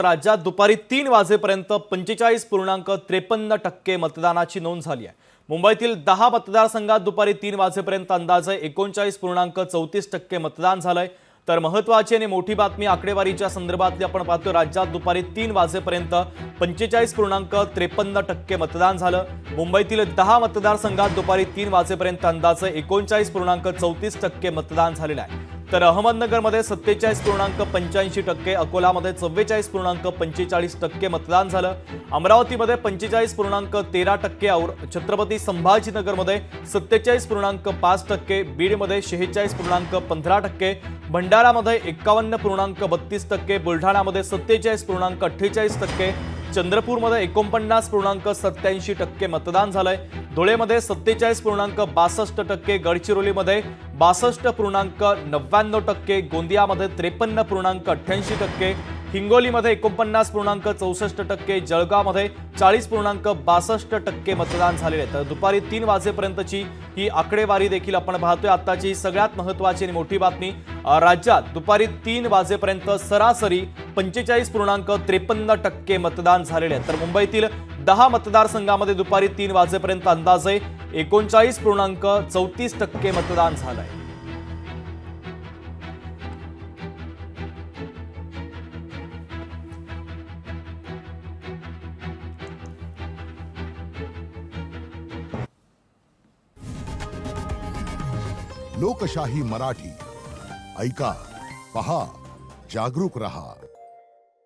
राज्यात दुपारी 3 वाजेपर्यंत 45.53% मतदानाची नोंद झाली आहे। मुंबईतील 10 मतदारसंघात दुपारी 3 वाजेपर्यंत अंदाजे 39.34% मतदान झालंय। तर महत्त्वाची आणि मोठी बातमी आकडेवारीच्या संदर्भातली आपण पाहतो। राज्यात दुपारी 3 वाजेपर्यंत 45.53% मतदान झालं। मुंबईतील 10 मतदारसंघात दुपारी 3 वाजेपर्यंत अंदाजे 39.34% मतदान झालेलं आहे। तर अहमदनगरमध्ये 47.85%, अकोलामध्ये 44.45% मतदान झालं। अमरावतीमध्ये 45.13%, और छत्रपती संभाजीनगरमध्ये 47.5%, बीडमध्ये 46.15%, भंडारामध्ये 51.32%, बुलढाणामध्ये 47.48%, चंद्रपूरमध्ये 49.87% मतदान झालंय। धुळेमध्ये 47.62%, गडचिरोलीमध्ये 62.99%, गोंदियामध्ये 53.88%, हिंगोलीमध्ये 49.64%, जळगावमध्ये 40.62% मतदान झालेले आहे। तर दुपारी 3 वाजेपर्यंतची ही आकडेवारी देखील आपण पाहतोय। आताची सगळ्यात महत्त्वाची आणि मोठी बातमी, राज्यात दुपारी 3 वाजेपर्यंत सरासरी 45.53% मतदान झालेले आहे। तर मुंबईतील 10 मतदारसंघामध्ये दुपारी 3 वाजेपर्यंत अंदाजे 39.34% मतदान झालंय। लोकशाही मराठी ऐका, पहा, जागरूक रहा।